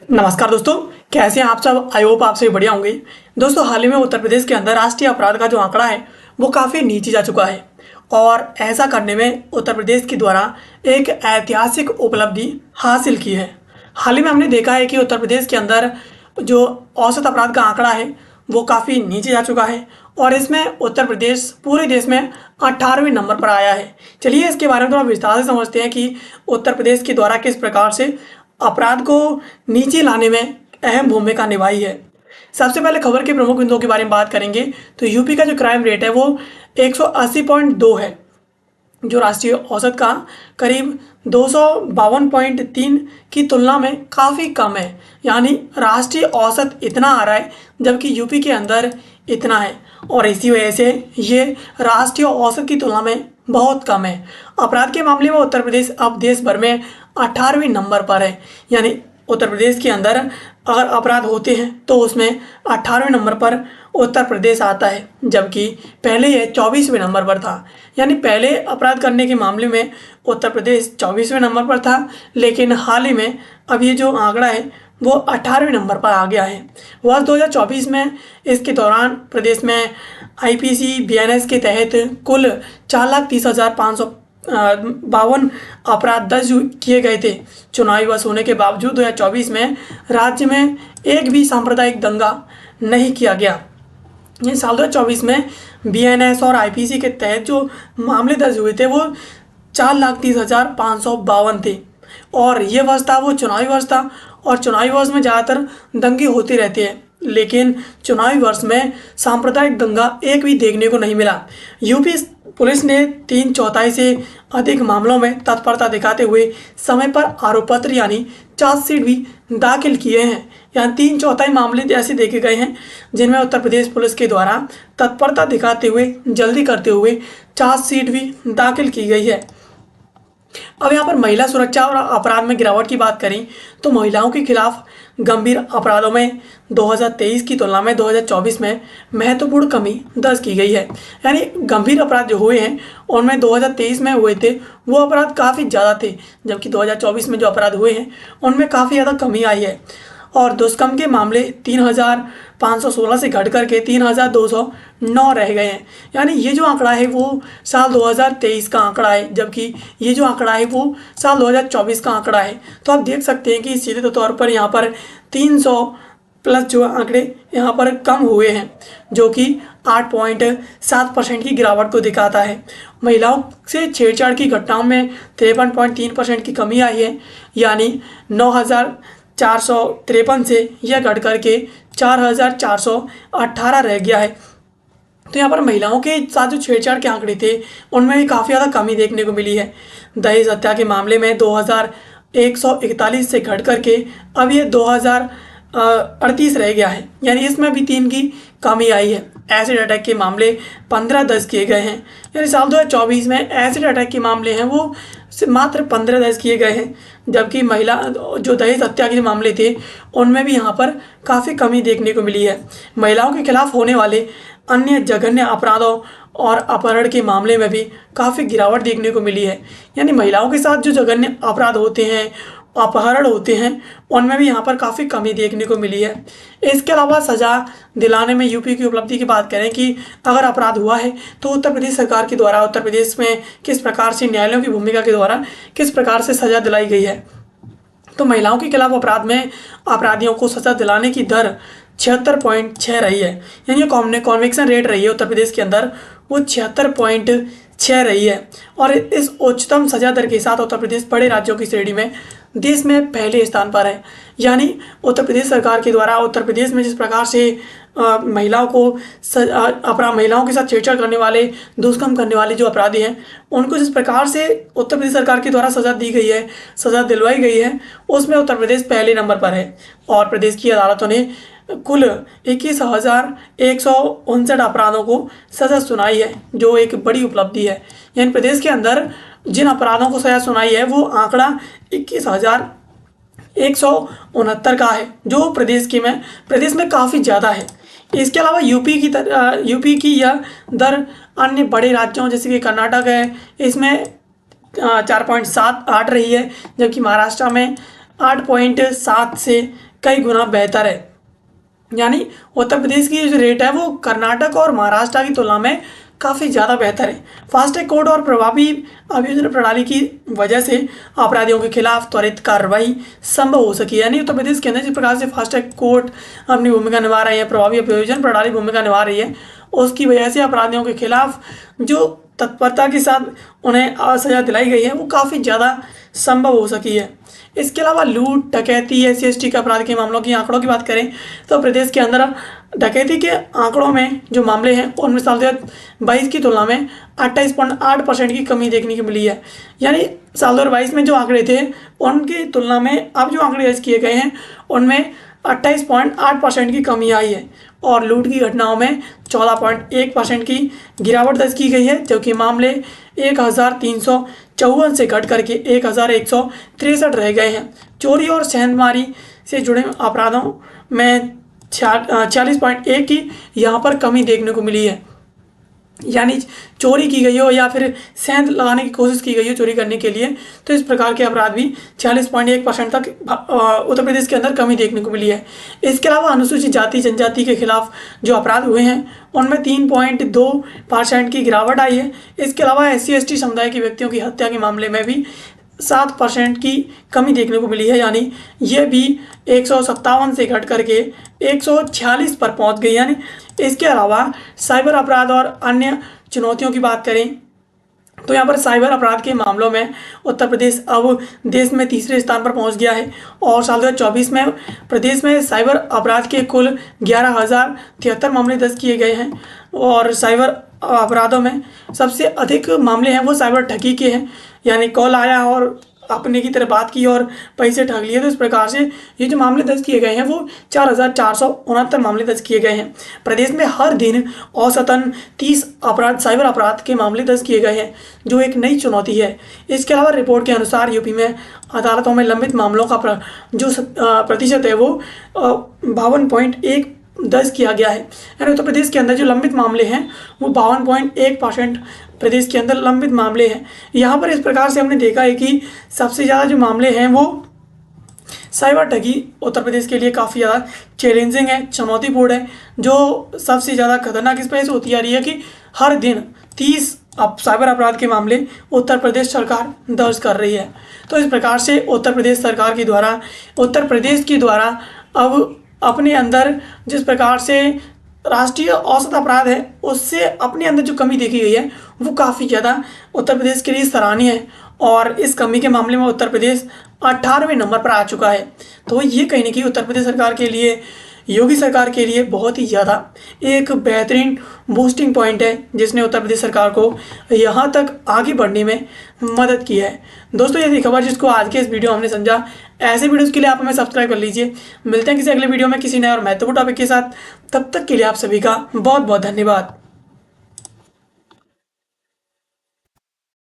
नमस्कार दोस्तों, कैसे हैं आप सब। आई होप आप सभी बढ़िया होंगे। दोस्तों, हाल ही में उत्तर प्रदेश के अंदर राष्ट्रीय अपराध का जो आंकड़ा है वो काफ़ी नीचे जा चुका है और ऐसा करने में उत्तर प्रदेश के द्वारा एक ऐतिहासिक उपलब्धि हासिल की है। हाल ही में हमने देखा है कि उत्तर प्रदेश के अंदर जो औसत अपराध का आंकड़ा है वो काफ़ी नीचे जा चुका है और इसमें उत्तर प्रदेश पूरे देश में 18वें नंबर पर आया है। चलिए इसके बारे में थोड़ा विस्तार से समझते हैं कि उत्तर प्रदेश के द्वारा किस प्रकार से अपराध को नीचे लाने में अहम भूमिका निभाई है। सबसे पहले खबर के प्रमुख बिंदुओं के बारे में बात करेंगे तो यूपी का जो क्राइम रेट है वो 180.2 है, जो राष्ट्रीय औसत का करीब 252.3 की तुलना में काफ़ी कम है। यानी राष्ट्रीय औसत इतना आ रहा है जबकि यूपी के अंदर इतना है और इसी वजह से ये राष्ट्रीय औसत की तुलना में बहुत कम है। अपराध के मामले में उत्तर प्रदेश अब देश भर में 18वें नंबर पर है। यानी उत्तर प्रदेश के अंदर अगर अपराध होते हैं तो उसमें 18वें नंबर पर उत्तर प्रदेश आता है, जबकि पहले यह 24वें नंबर पर था। यानी पहले अपराध करने के मामले में उत्तर प्रदेश 24वें नंबर पर था, लेकिन हाल ही में अब ये जो आंकड़ा है वो 18वें नंबर पर आ गया है। वर्ष 2024 में इसके दौरान प्रदेश में आईपीसी बीएनएस के तहत कुल 4,30,552 अपराध दर्ज किए गए थे। चुनावी वर्ष होने के बावजूद 2024 में राज्य में एक भी सांप्रदायिक दंगा नहीं किया गया। ये साल 2024 में बीएनएस और आईपीसी के तहत जो मामले दर्ज हुए थे वो 4,30,552 थे और ये वर्ष था वो चुनावी वर्ष था और चुनावी वर्ष में ज़्यादातर दंगे होते रहते हैं, लेकिन चुनावी वर्ष में सांप्रदायिक दंगा एक भी देखने को नहीं मिला। यूपी पुलिस ने 3/4 से अधिक मामलों में तत्परता दिखाते हुए समय पर आरोप पत्र यानी चार्जशीट भी दाखिल किए हैं। यहाँ 3/4 मामले ऐसे देखे गए हैं जिनमें उत्तर प्रदेश पुलिस के द्वारा तत्परता दिखाते हुए जल्दी करते हुए चार्जशीट भी दाखिल की गई है। अब यहाँ पर महिला सुरक्षा और अपराध में गिरावट की बात करें तो महिलाओं के खिलाफ गंभीर अपराधों में 2023 की तुलना में 2024 में महत्वपूर्ण कमी दर्ज की गई है। यानी गंभीर अपराध जो हुए हैं उनमें 2023 में हुए थे वो अपराध काफ़ी ज़्यादा थे, जबकि 2024 में जो अपराध हुए हैं उनमें काफ़ी ज़्यादा कमी आई है और दुष्कर्म के मामले 3,516 से घट करके 3,209 रह गए हैं। यानी ये जो आंकड़ा है वो साल 2023 का आंकड़ा है, जबकि ये जो आंकड़ा है वो साल 2024 का आंकड़ा है। तो आप देख सकते हैं कि सीधे तौर पर यहाँ पर 300 प्लस जो आंकड़े यहाँ पर कम हुए हैं, जो कि 8.7% की गिरावट को दिखाता है। महिलाओं से छेड़छाड़ की घटनाओं में 53.3% की कमी आई है, यानी 9,453 से यह घट करके 4,418 रह गया है। तो यहाँ पर महिलाओं के साथ जो छेड़छाड़ के आंकड़े थे उनमें भी काफ़ी ज़्यादा कमी देखने को मिली है। दहेज हत्या के मामले में 2,141 से घट करके अब ये 2,038 रह गया है, यानी इसमें भी 3 की कमी आई है। एसिड अटैक के मामले 15 दर्ज किए गए हैं, यानी साल 2024 में एसिड अटैक के मामले हैं वो मात्र 15 दर्ज किए गए हैं, जबकि महिला जो दहेज हत्या के मामले थे उनमें भी यहाँ पर काफ़ी कमी देखने को मिली है। महिलाओं के खिलाफ होने वाले अन्य जघन्य अपराधों और अपहरण के मामले में भी काफ़ी गिरावट देखने को मिली है। यानी महिलाओं के साथ जो जघन्य अपराध होते हैं, अपहरण होते हैं, उनमें भी यहाँ पर काफ़ी कमी देखने को मिली है। इसके अलावा सज़ा दिलाने में यूपी की उपलब्धि की बात करें कि अगर अपराध हुआ है तो उत्तर प्रदेश सरकार के द्वारा उत्तर प्रदेश में किस प्रकार से न्यायालयों की भूमिका के द्वारा किस प्रकार से सज़ा दिलाई गई है। तो महिलाओं के खिलाफ अपराध में अपराधियों को सज़ा दिलाने की दर 76.6 रही है, यानी कॉन्विक्शन रेट रही है उत्तर प्रदेश के अंदर वो 76.6 रही है और इस उच्चतम सजा दर के साथ उत्तर प्रदेश बड़े राज्यों की श्रेणी में देश में पहले स्थान पर है। यानी उत्तर प्रदेश सरकार के द्वारा उत्तर प्रदेश में जिस प्रकार से महिलाओं को महिलाओं के साथ छेड़छाड़ करने वाले, दुष्कर्म करने वाले जो अपराधी हैं उनको जिस प्रकार से उत्तर प्रदेश सरकार के द्वारा सज़ा दी गई है, सज़ा दिलवाई गई है, उसमें उत्तर प्रदेश पहले नंबर पर है और प्रदेश की अदालतों ने कुल 21,159 अपराधों को सज़ा सुनाई है, जो एक बड़ी उपलब्धि है। यानी प्रदेश के अंदर जिन अपराधों को सज़ा सुनाई है वो आंकड़ा 21,169 का है, जो प्रदेश में काफ़ी ज़्यादा है। इसके अलावा यूपी की यह दर अन्य बड़े राज्यों जैसे कि कर्नाटक है, इसमें 4.78 रही है, जबकि महाराष्ट्र में 8.7 से कई गुना बेहतर है। यानी उत्तर प्रदेश की जो रेट है वो कर्नाटक और महाराष्ट्र की तुलना में काफ़ी ज़्यादा बेहतर है। फास्टैग कोड और प्रभावी अभियोजन प्रणाली की वजह से अपराधियों के खिलाफ त्वरित कार्रवाई संभव हो सकी है। यानी उत्तर प्रदेश के अंदर जिस प्रकार से फास्टैग कोड अपनी भूमिका निभा रही है, प्रभावी अभियोजन प्रणाली भूमिका निभा रही है, उसकी वजह से अपराधियों के खिलाफ जो तत्परता के साथ उन्हें सजा दिलाई गई है वो काफ़ी ज़्यादा संभव हो सकी है। इसके अलावा लूट, डकैती, SC/ST के अपराध के मामलों की आंकड़ों की बात करें तो प्रदेश के अंदर डकैती के आंकड़ों में जो मामले हैं उनमें साल 2022 की तुलना में 28.8% की कमी देखने को मिली है। यानी साल 2022 में जो आंकड़े थे उनकी तुलना में अब जो आंकड़े दर्ज किए गए हैं उनमें 28.8% की कमी आई है और लूट की घटनाओं में 14.1% की गिरावट दर्ज की गई है, जबकि मामले 1354 से घट करके 1163 रह गए हैं। चोरी और सेंधमारी से जुड़े अपराधों में 46.1 की यहाँ पर कमी देखने को मिली है। यानी चोरी की गई हो या फिर सेंध लगाने की कोशिश की गई हो चोरी करने के लिए, तो इस प्रकार के अपराध भी 40.1% तक उत्तर प्रदेश के अंदर कमी देखने को मिली है। इसके अलावा अनुसूचित जाति जनजाति के खिलाफ जो अपराध हुए हैं उनमें 3.2% की गिरावट आई है। इसके अलावा SC/ST समुदाय के व्यक्तियों की हत्या के मामले में भी 7% की कमी देखने को मिली है। यानी ये भी 157 से घट करके 146 पर पहुंच गई। यानी इसके अलावा साइबर अपराध और अन्य चुनौतियों की बात करें तो यहाँ पर साइबर अपराध के मामलों में उत्तर प्रदेश अब देश में तीसरे स्थान पर पहुँच गया है और साल 2024 में प्रदेश में साइबर अपराध के कुल 11,073 मामले दर्ज किए गए हैं और साइबर अपराधों में सबसे अधिक मामले हैं वो साइबर ठगी के हैं। यानी कॉल आया और अपने की तरह बात की और पैसे ठग लिए, तो इस प्रकार से ये जो मामले दर्ज किए गए हैं वो 4,469 मामले दर्ज किए गए हैं। प्रदेश में हर दिन औसतन 30 साइबर अपराध के मामले दर्ज किए गए हैं, जो एक नई चुनौती है। इसके अलावा रिपोर्ट के अनुसार यूपी में अदालतों में लंबित मामलों का जो प्रतिशत है वो 52.1 दर्ज किया गया है। यानी उत्तर प्रदेश के अंदर जो लंबित मामले हैं वो 52.1% प्रदेश के अंदर लंबित मामले हैं। यहाँ पर इस प्रकार से हमने देखा है कि सबसे ज़्यादा जो मामले हैं वो साइबर ठगी उत्तर प्रदेश के लिए काफ़ी ज़्यादा चैलेंजिंग है, चुनौतीपूर्ण है। जो सबसे ज़्यादा खतरनाक इस वजह से होती आ रही है कि हर दिन 30 साइबर अपराध के मामले उत्तर प्रदेश सरकार दर्ज कर रही है। तो इस प्रकार से उत्तर प्रदेश सरकार के द्वारा उत्तर प्रदेश के द्वारा अब अपने अंदर जिस प्रकार से राष्ट्रीय औसत अपराध है उससे अपने अंदर जो कमी देखी गई है वो काफ़ी ज़्यादा उत्तर प्रदेश के लिए सराहनीय है और इस कमी के मामले में उत्तर प्रदेश 18वें नंबर पर आ चुका है। तो ये कहीं ना कहीं उत्तर प्रदेश सरकार के लिए, योगी सरकार के लिए बहुत ही ज़्यादा एक बेहतरीन बूस्टिंग पॉइंट है जिसने उत्तर प्रदेश सरकार को यहाँ तक आगे बढ़ने में मदद की है। दोस्तों ये थी खबर जिसको आज के इस वीडियो में हमने समझा। ऐसे वीडियोस के लिए आप हमें सब्सक्राइब कर लीजिए। मिलते हैं किसी अगले वीडियो में किसी नए और महत्वपूर्ण टॉपिक के साथ। तब तक के लिए आप सभी का बहुत बहुत धन्यवाद।